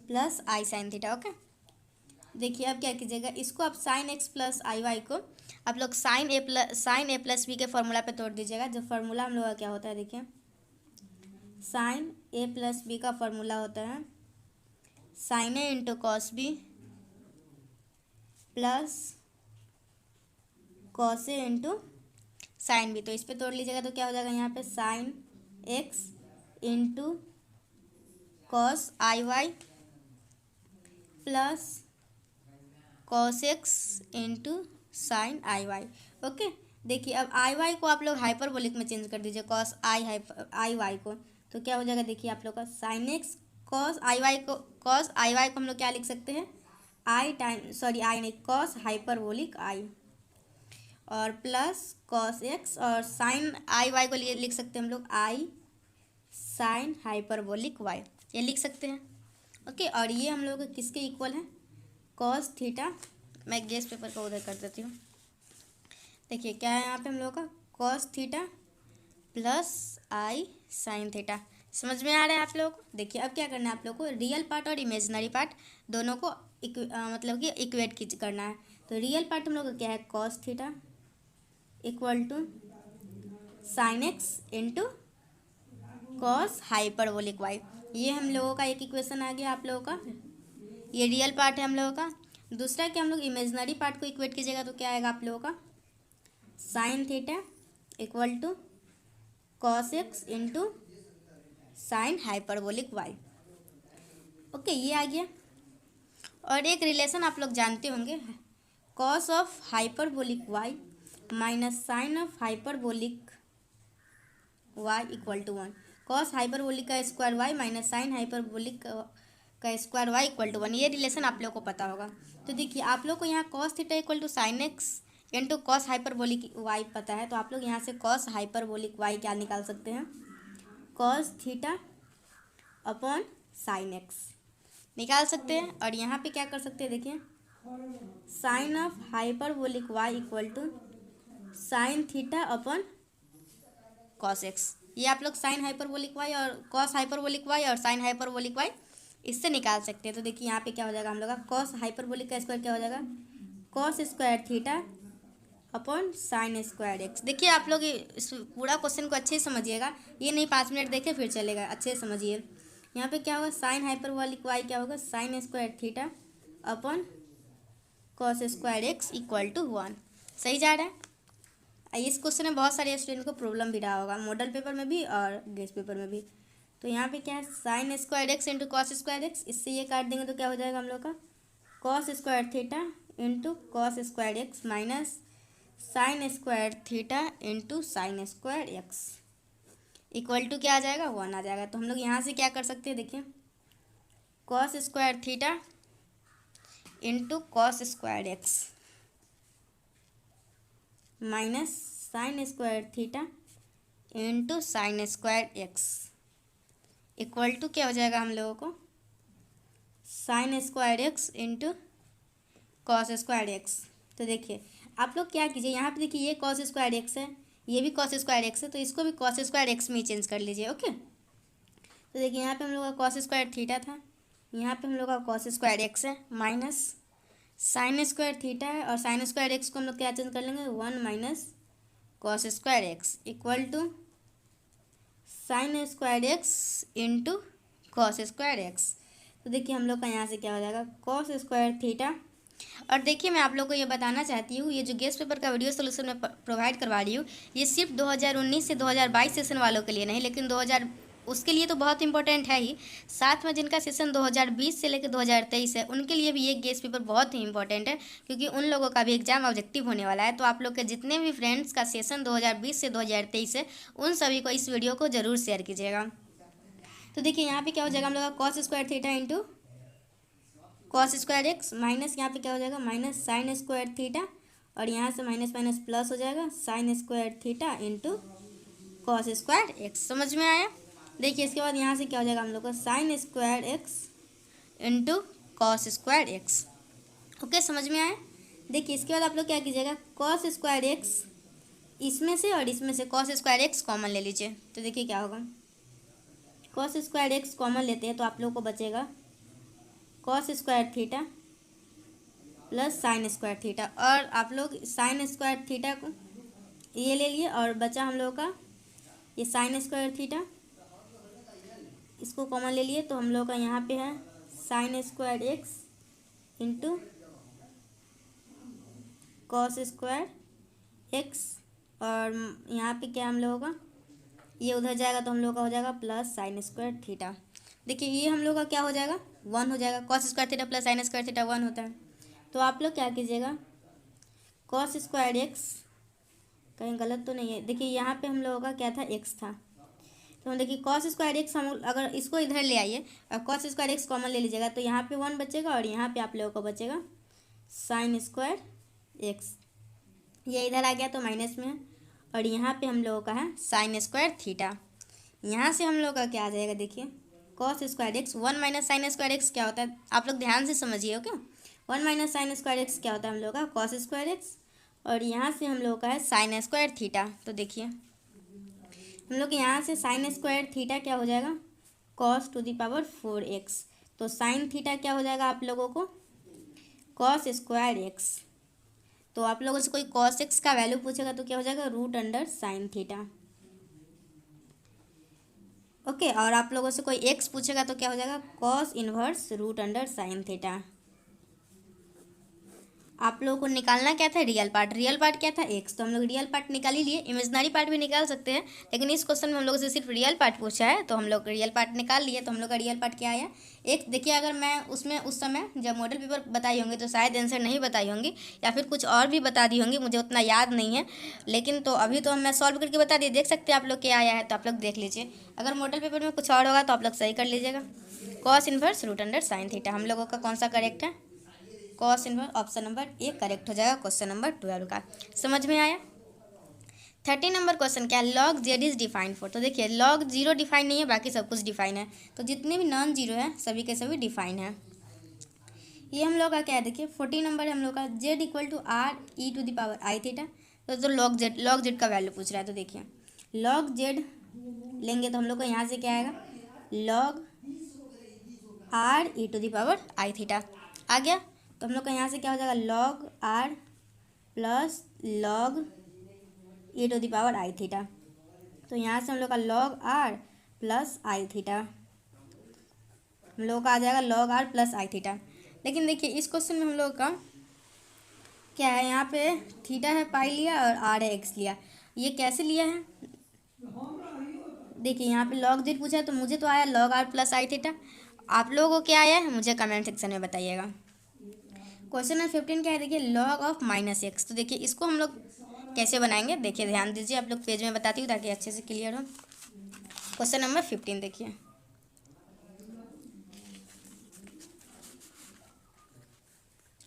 प्लस आई साइन थीटा। ओके, देखिए अब क्या कीजिएगा, इसको आप साइन एक्स प्लस आई वाई को आप लोग साइन ए प्लस बी के फॉर्मूला पे तोड़ दीजिएगा। जो फार्मूला हम लोग का क्या होता है, देखिए साइन ए प्लस बी का फॉर्मूला होता है sine a into cos b plus cos a into sine b. तो इस पे तोड़ लीजिएगा तो क्या हो जाएगा, यहाँ पे sine x into cos i y plus cos x into sine i y. Okay, देखिए अब आई वाई को आप लोग हाइपरबोलिक में चेंज कर दीजिए, कॉस आई वाई को, तो क्या हो जाएगा देखिए आप लोग का sine x cos i Y को हम लोग क्या लिख सकते हैं, आई नहीं, कॉस हाइपरबोलिक आई, और प्लस कॉस एक्स, और साइन आई वाई को लिए लिख सकते हैं हम लोग आई साइन हाइपरबोलिक वाई, ये लिख सकते हैं। ओके, और ये हम लोग किसके इक्वल है, कॉस थीटा। मैं गेस पेपर का उधर कर देती हूँ। देखिए क्या है यहाँ पे हम लोग का कॉस थीटा प्लस आई साइन थीटा। समझ में आ रहा है आप लोगों को। देखिए अब क्या करना है आप लोग को, रियल पार्ट और इमेजिनरी पार्ट दोनों को मतलब कि इक्वेट करना है। तो रियल पार्ट हम लोग का क्या है, cos theta equal to sine x into cos hyperbolic Y. ये हम लोगों का एक इक्वेशन आ गया आप लोगों का, ये रियल पार्ट है हम लोगों का। दूसरा कि हम लोग इमेजिनरी पार्ट को इक्वेट कीजिएगा तो क्या आएगा आप लोगों का, sine theta equal to cos x into sine hyperbolic Y. Okay, ये आ गया। और एक रिलेशन आप लोग जानते होंगे, cos of hyperbolic y minus sine of hyperbolic Y equal to 1। Cos hyperbolic का square y minus sine hyperbolic का स्क्वायर वाई इक्वल टू 1, ये रिलेशन आप लोग को पता होगा। तो देखिए आप लोग को यहाँ cos theta equal to sine x into cos hyperbolic Y पता है, तो आप लोग यहाँ से कॉस हाइपरबोलिक वाई क्या निकाल सकते हैं, cos theta upon sine x निकाल सकते हैं। और यहाँ पे क्या कर सकते हैं, देखिए sine of hyperbolic Y equal to sine theta upon cos X. ये आप लोग साइन हाइपरबोलिक वाई और कॉस हाइपरबोलिक वाई और साइन हाइपरबोलिक वाई इससे निकाल सकते हैं। तो देखिए यहाँ पे क्या हो जाएगा हम लोग का, कॉस हाइपरबोलिक का स्क्वायर क्या हो जाएगा, cos square theta upon sine square x. देखिए आप लोग इस पूरा क्वेश्चन को अच्छे से समझिएगा, ये नहीं 5 मिनट देखे फिर चलेगा, अच्छे से समझिए। यहाँ पे क्या होगा, साइन हाइपरबोलिक वाई क्या होगा, sine square theta upon cos square X equal to 1। सही जा रहा है। इस क्वेश्चन में बहुत सारे स्टूडेंट को प्रॉब्लम भी रहा होगा, मॉडल पेपर में भी और गेस्ट पेपर में भी। तो यहाँ पे क्या है, sign square X into cos square x, इससे ये काट देंगे तो क्या हो जाएगा हम लोग का, cos square theta into cos square X minus sine square theta into sine square X equal to क्या आ जाएगा, 1 आ जाएगा। तो हम लोग यहाँ से क्या कर सकते हैं, देखिए cos square theta into cos square X minus sine square theta into sine square X equal to क्या हो जाएगा हम लोगों को, sine square X into cos square X. तो देखिए आप लोग क्या कीजिए, यहाँ पे देखिए ये कॉस स्क्वायर एक्स है, ये भी कॉस स्क्वायर एक्स है, तो इसको भी कॉस स्क्वायर एक्स में ही चेंज कर लीजिए। ओके, तो देखिए यहाँ पे हम लोग का कॉस स्क्वायर थीटा था, यहाँ पे हम लोग का कॉस स्क्वायर एक्स है माइनस साइन स्क्वायर थीटा है, और साइन स्क्वायर एक्स को हम लोग क्या चेंज कर लेंगे, 1 minus cos square X equal to sine square X into cos square X. तो देखिए हम लोग का यहाँ से क्या हो जाएगा, कॉस स्क्वायर थीटा। और देखिए मैं आप लोगों को ये बताना चाहती हूँ, ये जो गेस्ट पेपर का वीडियो सोल्यूशन मैं प्रोवाइड करवा रही हूँ, ये सिर्फ 2019 से 2022 सेशन वालों के लिए नहीं, लेकिन 2000 उसके लिए तो बहुत इंपॉर्टेंट है ही, साथ में जिनका सेशन 2020 से लेकर 2023 है उनके लिए भी ये गेस्ट पेपर बहुत ही इंपॉर्टेंट है, क्योंकि उन लोगों का भी एग्जाम ऑब्जेक्टिव होने वाला है। तो आप लोग के जितने भी फ्रेंड्स का सेशन 2020 से 2023 है उन सभी को इस वीडियो को ज़रूर शेयर कीजिएगा। तो देखिए यहाँ पे क्या हो जाएगा हम लोग का cos square theta into cos square X minus यहाँ पे क्या हो जाएगा, माइनस साइन स्क्वायर थीटा, और यहाँ से माइनस माइनस प्लस हो जाएगा sign square theta into cos square x. समझ में आया। देखिए इसके बाद यहाँ से क्या हो जाएगा हम लोग का, sign square X into cos square x. Okay, समझ में आया। देखिए इसके बाद आप लोग क्या कीजिएगा, कॉस स्क्वायर एक्स इसमें से और इसमें से कॉस स्क्वायर एक्स कॉमन ले लीजिए। तो देखिए क्या होगा, कॉस स्क्वायर एक्स कॉमन लेते हैं तो आप लोग को बचेगा cos square theta plus sign square theta, और आप लोग साइन स्क्वायर थीटा को ये ले लिए, और बचा हम लोग का ये साइन स्क्वायर थीटा, इसको कॉमन ले लिए, तो हम लोग का यहाँ पे है sign square X into cos square x, और यहाँ पे क्या हम लोगों का ये उधर जाएगा तो हम लोग का हो जाएगा प्लस साइन स्क्वायर थीटा। देखिए ये हम लोग का क्या हो जाएगा, 1 हो जाएगा। Cos square theta plus sign square theta 1 होता है। तो आप लोग क्या कीजिएगा, कॉस स्क्वायर एक्स, कहीं गलत तो नहीं है, देखिए यहाँ पे हम लोगों का क्या था, एक्स था। तो हम देखिए कॉस स्क्वायर एक्स, हम अगर इसको इधर ले आइए और कॉस स्क्वायर एक्स कॉमन ले लीजिएगा तो यहाँ पे 1 बचेगा और यहाँ पे आप लोगों को बचेगा साइन स्क्वायर एक्स। ये इधर आ गया तो माइनस में है और यहाँ पे हम लोगों का है साइन स्क्वायर थीटा। यहाँ से हम लोग का क्या आ जाएगा, देखिए cos square x, 1 minus sine square x क्या होता है, आप लोग ध्यान से समझिए। Okay, 1 minus sine square x क्या होता है, हम लोग का कॉस स्क्वायर एक्स, और यहाँ से हम लोग का है साइन स्क्वायर थीटा। तो देखिए हम लोग यहाँ से साइन स्क्वायर थीटा क्या हो जाएगा, cos two the power 4x। तो साइन थीटा क्या हो जाएगा आप लोगों को, कॉस स्क्वायर एक्स। तो आप लोगों से कोई कॉस एक्स का वैल्यू पूछेगा तो क्या हो जाएगा, root under sine theta. Okay, और आप लोगों से कोई एक्स पूछेगा तो क्या हो जाएगा, cos inverse root under sine theta. आप लोगों को निकालना क्या था, रियल पार्ट। रियल पार्ट क्या था, एक्स, तो हम लोग रियल पार्ट निकाल ही लिए। इमेजिनरी पार्ट भी निकाल सकते हैं, लेकिन इस क्वेश्चन में हम लोगों से सिर्फ रियल पार्ट पूछा है तो हम लोग रियल पार्ट निकाल लिए। तो हम लोग का रियल पार्ट क्या आया, एक्स। देखिए अगर मैं उसमें उस समय जब मॉडल पेपर बताई होंगी तो शायद आंसर नहीं बताई होंगी या फिर कुछ और भी बता दी होंगी, मुझे उतना याद नहीं है। लेकिन तो अभी तो मैं सॉल्व करके बता दी, देख सकते हैं आप लोग क्या आया है, तो आप लोग देख लीजिए। अगर मॉडल पेपर में कुछ और होगा तो आप लोग सही कर लीजिएगा। Cos inverse root under sine theta हम लोगों का कौन सा करेक्ट है, cos inverse, option number A correct हो जाएगा क्वेश्चन नंबर 12 का। समझ में आया। 30 नंबर क्वेश्चन क्या है, log Z is defined for. तो देखिए लॉग जीरो डिफाइन नहीं है, बाकी सब कुछ डिफाइन है। तो जितने भी नॉन जीरो है सभी के सभी डिफाइन है। ये हम लोग का क्या है, देखिए 40 नंबर है हम लोग का, Z equal to R E to the power I theta. तो लॉग जेड का वैल्यू पूछ रहा है। तो देखिए लॉग जेड लेंगे तो हम लोग को यहाँ से क्या आएगा, log r E to the power I theta आ गया। तो हम लोग का यहाँ से क्या हो जाएगा, log R plus log E to the power I theta. तो यहाँ से हम लोग का log R plus I theta, हम लोग का आ जाएगा log R plus I theta. लेकिन देखिए इस क्वेश्चन में हम लोग का क्या है, यहाँ पे थीटा है पाई लिया और आर है एक्स लिया। ये कैसे लिया है, देखिए यहाँ पे लॉग जेड पूछा है तो मुझे तो आया log R plus I theta. आप लोगों को क्या आया है मुझे कमेंट सेक्शन में बताइएगा। क्वेश्चन नंबर 15 क्या है, देखिए लॉग ऑफ माइनस एक्स। तो देखिए इसको हम लोग कैसे बनाएंगे, देखिए ध्यान दीजिए, आप लोग पेज में बताती हूँ ताकि अच्छे से क्लियर हो। क्वेश्चन नंबर 15 देखिए,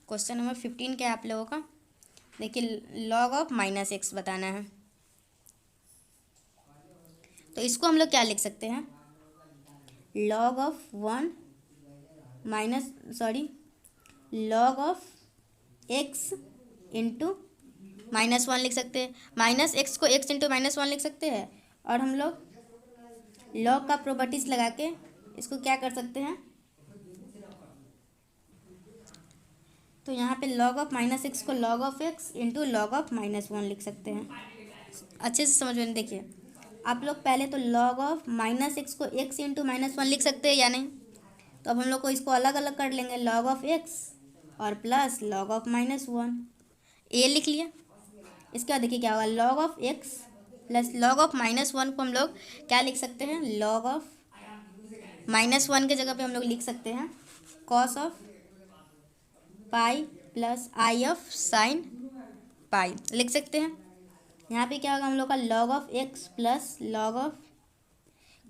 क्वेश्चन नंबर 15 क्या है आप लोगों का, देखिए लॉग ऑफ माइनस एक्स बताना है। तो इसको हम लोग क्या लिख सकते हैं, log of log of x into -1 लिख सकते हैं। माइनस एक्स को एक्स इंटू -1 लिख सकते हैं। और हम लोग लॉग का प्रॉपर्टीज लगा के इसको क्या कर सकते हैं, तो यहाँ पे लॉग ऑफ माइनस एक्स को log of x into log of -1 लिख सकते हैं। अच्छे से समझ में, देखिए आप लोग पहले तो लॉग ऑफ माइनस एक्स को एक्स इंटू -1 लिख सकते हैं या नहीं। तो अब हम लोग को इसको अलग अलग कर लेंगे, लॉग ऑफ एक्स और प्लस लॉग ऑफ -1, ए लिख लिया। इसके बाद देखिए क्या होगा, log of x plus log of -1 को हम लोग क्या लिख सकते हैं, लॉग ऑफ -1 के जगह पे हम लोग लिख सकते हैं cos of pi plus i of sine pi लिख सकते हैं। यहाँ पे क्या होगा, हम लोग का log of x plus log of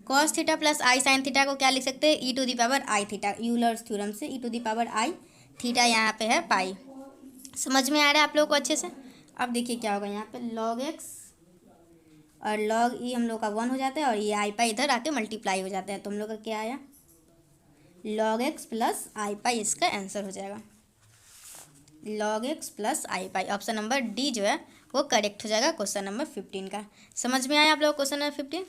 cos theta plus I sine theta को क्या लिख सकते हैं, e to the power I theta, Euler's theorem से e to the power I theta यहाँ पे है पाई। समझ में आ रहा है आप लोगों को अच्छे से। अब देखिए क्या होगा, यहाँ पे लॉग एक्स और लॉग ई हम लोग का 1 हो जाता है और ये आई पाई इधर आके मल्टीप्लाई हो जाता है। तो हम लोग का क्या आया, लॉग एक्स प्लस आई पाई इसका आंसर हो जाएगा, log x plus i pi. Option number D जो है वो करेक्ट हो जाएगा क्वेश्चन नंबर 15 का। समझ में आया आप लोग क्वेश्चन नंबर 15।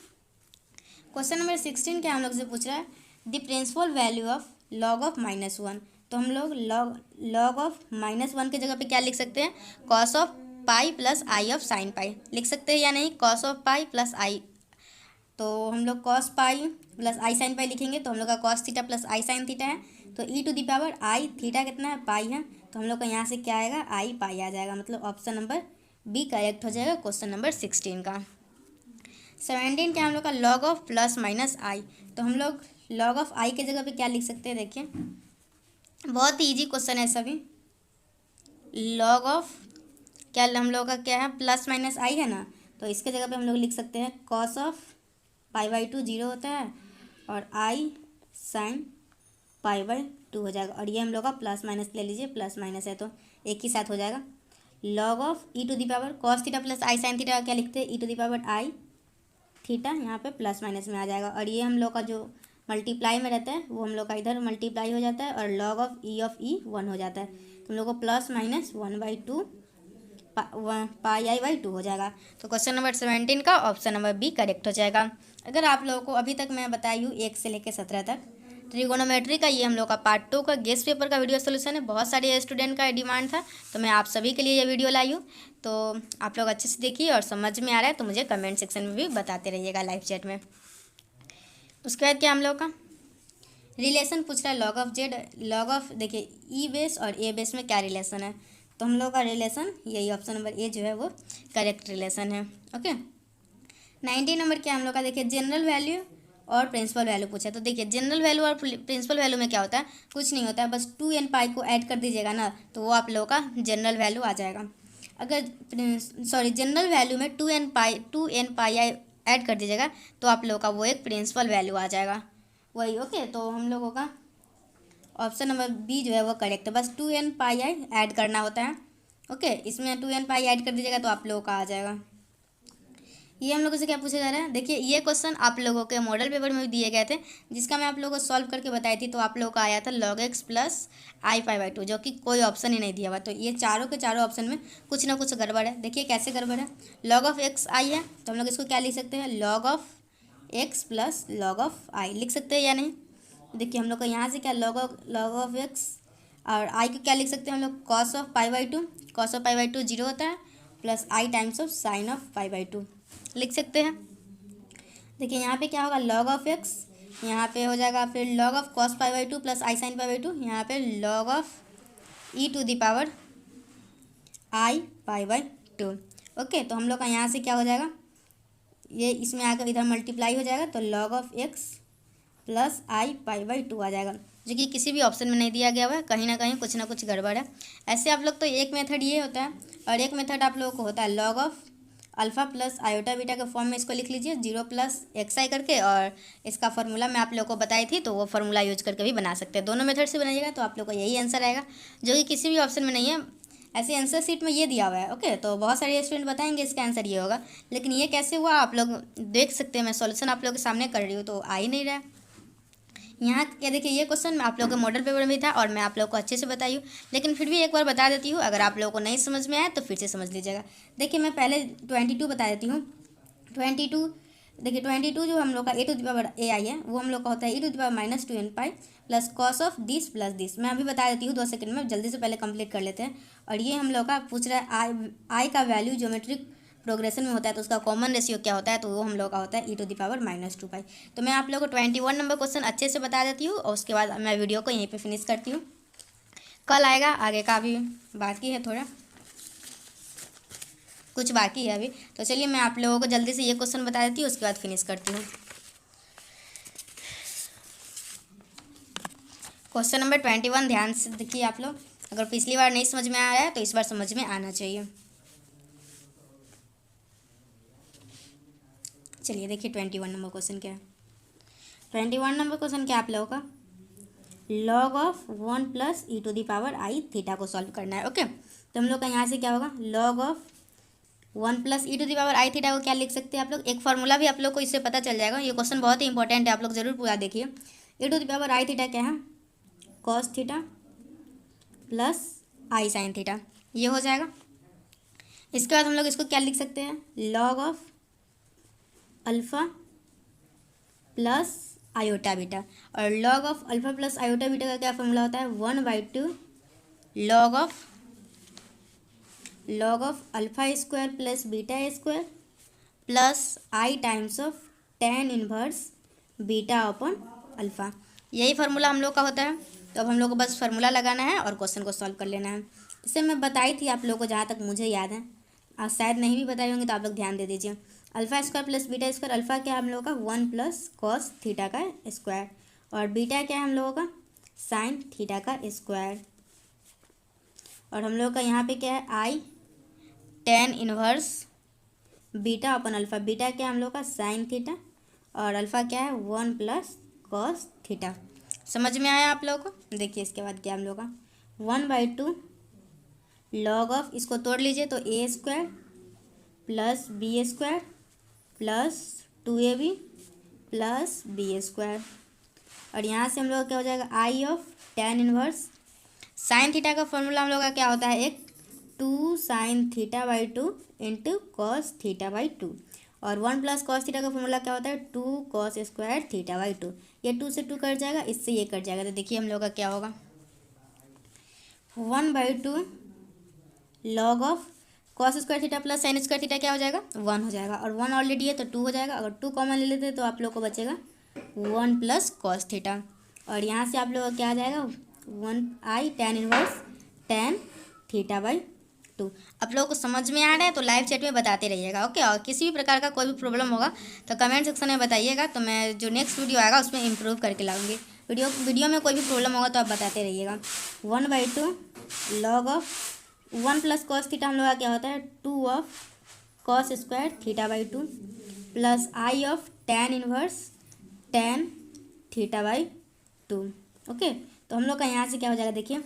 क्वेश्चन नंबर 16 क्या हम लोग से पूछ रहा है, the principal value of log of -1। तो हम लोग लॉग ऑफ -1 की जगह पे क्या लिख सकते हैं, cos of pi plus i of sine pi लिख सकते हैं या नहीं, cos of pi plus i. तो हम लोग कॉस पाई प्लस आई साइन पाई लिखेंगे तो हम लोग का कॉस थीटा प्लस आई साइन थीटा है। तो e to the power I theta कितना है, पाई है। तो हम लोग का यहाँ से क्या आएगा, आई पाई आ जाएगा, मतलब ऑप्शन नंबर बी करेक्ट हो जाएगा क्वेश्चन नंबर 16 का। 17 क्या हम लोग का लॉग ऑफ प्लस माइनस आई। तो हम लोग लॉग ऑफ आई के जगह पे क्या लिख सकते हैं, देखिए बहुत ही ईजी क्वेश्चन है सभी। लॉग ऑफ क्या हम लोग का क्या है, प्लस माइनस आई है ना, तो इसके जगह पे हम लोग लिख सकते हैं cos of pi by to zero होता है और आई साइन पाई बाई टू हो जाएगा। और ये हम लोग का प्लस माइनस ले लीजिए, प्लस माइनस है तो एक ही साथ हो जाएगा। Log of E to the power cos theta plus I sine theta क्या लिखते हैं, e to the power I theta, यहाँ पे प्लस माइनस में आ जाएगा। और ये हम लोग का जो मल्टीप्लाई में रहता है वो हम लोग का इधर मल्टीप्लाई हो जाता है और लॉग ऑफ ई वन हो जाता है। तो हम लोग को plus minus one by two pi I by two हो जाएगा। तो क्वेश्चन नंबर 17 का ऑप्शन नंबर बी करेक्ट हो जाएगा। अगर आप लोगों को अभी तक मैं बताई हूँ 1 से लेकर 17 तक ट्रिगोनोमेट्री का, ये हम लोग का पार्ट 2 का गेस्ट पेपर का वीडियो सोल्यूशन है। बहुत सारे स्टूडेंट का डिमांड था, तो मैं आप सभी के लिए ये वीडियो लाई हूँ। तो आप लोग अच्छे से देखिए और समझ में आ रहा है तो मुझे कमेंट सेक्शन में भी बताते रहिएगा लाइव चैट में। उसके बाद क्या हम लोग का रिलेशन पूछ रहा है log of Z, log of देखिए ई बेस और ए बेस में क्या रिलेशन है, तो हम लोग का रिलेशन यही ऑप्शन नंबर ए जो है वो करेक्ट रिलेशन है। ओके 19 नंबर क्या हम लोग का देखिए जनरल वैल्यू और प्रिंसिपल वैल्यू पूछा है। तो देखिए जनरल वैल्यू और प्रिंसिपल वैल्यू में क्या होता है, कुछ नहीं होता है, बस 2n पाई को ऐड कर दीजिएगा ना तो वो आप लोगों का जनरल वैल्यू आ जाएगा। अगर जनरल वैल्यू में 2n पाई ऐड कर दीजिएगा तो आप लोगों का वो एक प्रिंसिपल वैल्यू आ जाएगा वही। ओके तो हम लोगों का ऑप्शन नंबर बी जो है वो करेक्ट है, बस 2n पाई आई ऐड करना होता है। ओके इसमें 2n पाई ऐड कर दीजिएगा तो आप लोगों का आ जाएगा। ये हम लोगों से क्या पूछा जा रहा है, देखिए ये क्वेश्चन आप लोगों के मॉडल पेपर में भी दिए गए थे, जिसका मैं आप लोगों को सॉल्व करके बताई थी। तो आप लोगों का आया था log x plus i pi by to, जो कि कोई ऑप्शन ही नहीं दिया हुआ। तो ये चारों के चारों ऑप्शन में कुछ ना कुछ गड़बड़ है। देखिए कैसे गड़बड़ है, log ऑफ x आई है तो हम लोग इसको क्या लिख सकते हैं, log of x plus log of i लिख सकते हैं या नहीं। देखिए हम लोग को यहाँ से क्या log ऑफ x और आई को क्या लिख सकते हैं हम लोग, cos of pi by to, cos of pi by to zero होता है plus I times of sine of pi by to लिख सकते हैं। देखिए यहाँ पे क्या होगा log ऑफ x, यहाँ पे हो जाएगा फिर log of cos pi by two plus I sine pi by two, यहाँ पे log of E to the power I pi by two. Okay तो हम लोग का यहाँ से क्या हो जाएगा, ये इसमें आकर इधर मल्टीप्लाई हो जाएगा तो log of x plus i pi by two आ जाएगा, जो कि किसी भी ऑप्शन में नहीं दिया गया हुआ है। कहीं ना कुछ गड़बड़ है। ऐसे आप लोग तो एक मेथड ये होता है और एक मेथड आप लोगों को होता है log of alpha plus iota beta के फॉर्म में इसको लिख लीजिए 0 प्लस एक्स आई करके, और इसका फार्मूला मैं आप लोगों को बताई थी तो वो फार्मूला यूज करके भी बना सकते हैं। दोनों मेथड से बनाइएगा तो आप लोग को यही आंसर आएगा, जो कि किसी भी ऑप्शन में नहीं है। ऐसे आंसर सीट में ये दिया हुआ है। ओके तो बहुत सारे स्टूडेंट बताएंगे इसका आंसर ये होगा, लेकिन ये कैसे हुआ आप लोग देख सकते हैं। मैं सॉल्यूशन आप लोग के सामने कर रही हूँ तो आ ही नहीं रहा है। यहाँ क्या देखिए ये क्वेश्चन आप लोगों के मॉडल पेपर में भी था और मैं आप लोगों को अच्छे से बताई हूँ, लेकिन फिर भी एक बार बता देती हूँ। अगर आप लोगों को नहीं समझ में आया तो फिर से समझ लीजिएगा। देखिए मैं पहले 22 बता देती हूँ। 22 देखिए 22 जो हम लोग का a to the power a i है वो हम लोग का होता है e to the power minus 2n pi plus cos of this plus this. मैं अभी बता देती हूँ 2 सेकंड में, जल्दी से पहले कंप्लीट कर लेते हैं। और ये हम लोग का पूछ रहा है आई का वैल्यू ज्योमेट्रिक प्रोग्रेशन में होता है तो उसका कॉमन रेशियो क्या होता है, तो वो हम लोग का होता है e to the power minus 2 पाई। तो मैं आप लोगों को 21 नंबर क्वेश्चन अच्छे से बता देती हूँ और उसके बाद मैं वीडियो को यहीं पे फिनिश करती हूँ। कल आएगा, आगे का भी बाकी है, थोड़ा कुछ बाकी है अभी। तो चलिए मैं आप लोगों को जल्दी से ये क्वेश्चन बता देती हूँ, उसके बाद फिनिश करती हूँ। क्वेश्चन नंबर 21 ध्यान से देखिए आप लोग। अगर पिछली बार नहीं समझ में आया है तो इस बार समझ में आना चाहिए। चलिए देखिए 21 नंबर क्वेश्चन क्या है। 21 नंबर क्वेश्चन क्या आप लोगों का, log of 1 plus E to the power I theta को सॉल्व करना है। ओके तो हम लोग का यहाँ से क्या होगा, log of 1 plus E to the power I theta को क्या लिख सकते हैं आप लोग, एक फार्मूला भी आप लोग को इससे पता चल जाएगा। ये क्वेश्चन बहुत ही इंपॉर्टेंट है, आप लोग जरूर पूरा देखिए। E to the power I theta क्या है, कॉस थीटा प्लस आई साइन थीटा, ये हो जाएगा। इसके बाद हम लोग इसको क्या लिख सकते हैं, log of alpha plus iota beta. और log of alpha plus iota beta का क्या फॉर्मूला होता है, 1/2 log of alpha square plus beta square plus I times of tan inverse beta upon alpha. यही फार्मूला हम लोग का होता है। तो अब हम लोग को बस फार्मूला लगाना है और क्वेश्चन को सॉल्व कर लेना है। इसे मैं बताई थी आप लोगों को जहाँ तक मुझे याद है, आज शायद नहीं भी बताई होंगी तो आप लोग ध्यान दे दीजिए। Alpha square plus beta square, alpha क्या है हम लोगों का 1 प्लस कॉस थीटा का स्क्वायर, और बीटा क्या है हम लोगों का साइन थीटा का स्क्वायर, और हम लोग का यहाँ पे क्या है i tan inverse beta upon alpha, beta क्या है हम लोग का साइन थीटा, और अल्फ़ा क्या है 1 प्लस कॉस थीटा। समझ में आया आप लोगों को? देखिए इसके बाद क्या हम लोग का 1/2 लॉग ऑफ, इसको तोड़ लीजिए तो a square plus b square plus 2ab plus b square, और यहाँ से हम लोग का क्या हो जाएगा i of tan inverse sine theta का फॉर्मूला हम लोग का क्या होता है एक 2 sine theta by 2 into cos theta by 2, और 1 प्लस कॉस थीटा का फॉर्मूला क्या होता है 2 कॉस स्क्वायर थीटा बाई 2। ये 2 से 2 कट जाएगा, इससे ये कट जाएगा, तो देखिए हम लोग का क्या होगा 1/2 log of cos square theta plus sign square theta क्या हो जाएगा 1 हो जाएगा, और 1 ऑलरेडी है तो 2 हो जाएगा, अगर 2 कॉमन ले लेते तो आप लोग को बचेगा 1 प्लस कॉस थीटा, और यहाँ से आप लोग का क्या आ जाएगा 1 i tan inverse tan theta by 2। आप लोगों को समझ में आ रहा है तो लाइव चैट में बताते रहिएगा, ओके। और किसी भी प्रकार का कोई भी प्रॉब्लम होगा तो कमेंट सेक्शन में बताइएगा, तो मैं जो नेक्स्ट वीडियो आएगा उसमें इम्प्रूव करके लाऊंगी। वीडियो में कोई भी प्रॉब्लम होगा तो आप बताते रहिएगा। 1/2 log of 1 plus cos theta हम लोग का क्या होता है 2 of cos square theta by 2 plus i of tan inverse tan theta by 2, okay. तो हम लोग का यहाँ से क्या हो जाएगा देखिए,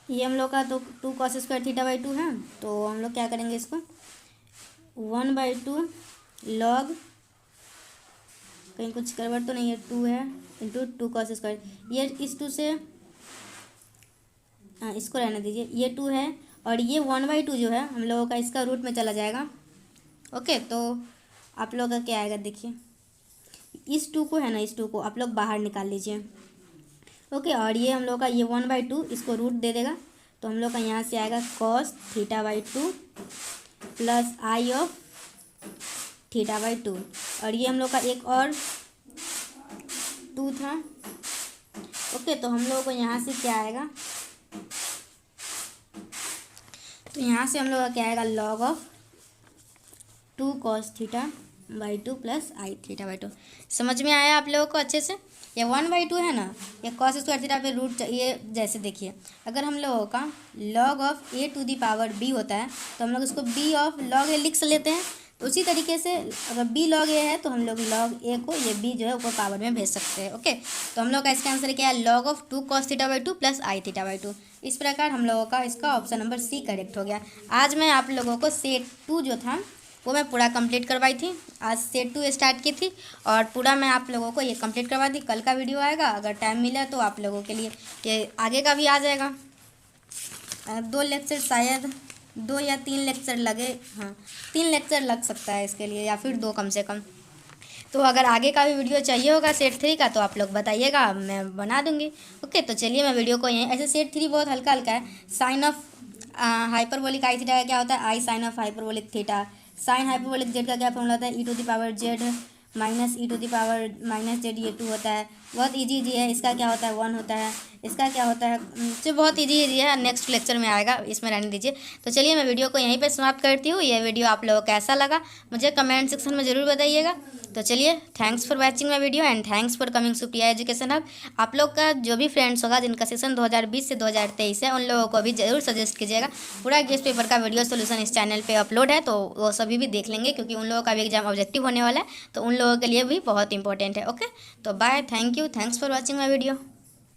ये हम लोग का तो 2 कॉस स्क्वायर थीटा बाई 2 है, तो हम लोग क्या करेंगे इसको 1/2 लॉग, कहीं कुछ गड़बड़ तो नहीं है 2 है इंटू 2 कॉस स्क्वायर, ये इस 2 से इसको रहने दीजिए, ये 2 है और ये 1/2 जो है हम लोगों का इसका रूट में चला जाएगा, ओके। तो आप लोग का क्या आएगा देखिए, इस 2 को है ना, इस 2 को आप लोग बाहर निकाल लीजिए, ओके। और ये हम लोग का ये 1/2 इसको रूट दे देगा, तो हम लोग का यहाँ से आएगा cos theta by 2 plus i of theta by 2, और ये हम लोग का एक और 2 था, ओके। तो हम लोगों को यहाँ से क्या आएगा, तो यहाँ से हम लोग का क्या आएगा log of 2 cos theta by 2 plus I theta by 2। समझ में आया आप लोगों को अच्छे से? ये 1/2 है ना, ये कॉस स्क्वायर थीटा पे रूट, ये जैसे देखिए अगर हम लोगों का log of A to the power B होता है तो हम लोग इसको बी ऑफ लॉग ए लिख लेते हैं, तो उसी तरीके से अगर बी लॉग ए है तो हम लोग लॉग ए को ये बी जो है ऊपर पावर में भेज सकते हैं, ओके। तो हम लोग का इसका आंसर क्या है log of 2 cos theta by 2 plus I theta by 2। इस प्रकार हम लोगों का इसका ऑप्शन नंबर सी करेक्ट हो गया। आज मैं आप लोगों को सेट 2 जो था वो मैं पूरा कंप्लीट करवाई थी, आज सेट 2 स्टार्ट की थी और पूरा मैं आप लोगों को ये कंप्लीट करवा दी। कल का वीडियो आएगा, अगर टाइम मिला तो आप लोगों के लिए ये आगे का भी आ जाएगा। 2 लेक्चर शायद 2 या 3 लेक्चर लगे, हाँ 3 लेक्चर लग सकता है इसके लिए, या फिर 2 कम से कम। तो अगर आगे का भी वीडियो चाहिए होगा सेट 3 का तो आप लोग बताइएगा, मैं बना दूँगी, ओके। तो चलिए मैं वीडियो को यहीं, ऐसे सेट 3 बहुत हल्का हल्का है। Sine of hyperbolic i theta का क्या होता है i sine of hyperbolic theta, sine hyperbolic z का क्या फॉर्मूला होता है e to the power z minus e to the power minus z, ये 2 होता है। बहुत इजी है, इसका क्या होता है 1 होता है, इसका क्या होता है जो बहुत इजी है, नेक्स्ट लेक्चर में आएगा, इसमें रहने दीजिए। तो चलिए मैं वीडियो को यहीं पे समाप्त करती हूँ। ये वीडियो आप लोगों को कैसा लगा मुझे कमेंट सेक्शन में ज़रूर बताइएगा। तो चलिए thanks for watching my video and thanks for coming Supriya education hub. आप लोग का जो भी फ्रेंड्स होगा जिनका सेशन 2020 से 2023 है उन लोगों को भी जरूर सजेस्ट कीजिएगा। पूरा गेस्ट पेपर का वीडियो सोल्यूशन इस चैनल पे अपलोड है, तो वो सभी भी देख लेंगे क्योंकि उन लोगों का भी एग्जाम ऑब्जेक्टिव होने वाला है, तो उन लोगों के लिए भी बहुत इंपॉर्टेंट है, ओके। तो bye, thank you, thanks for watching my video.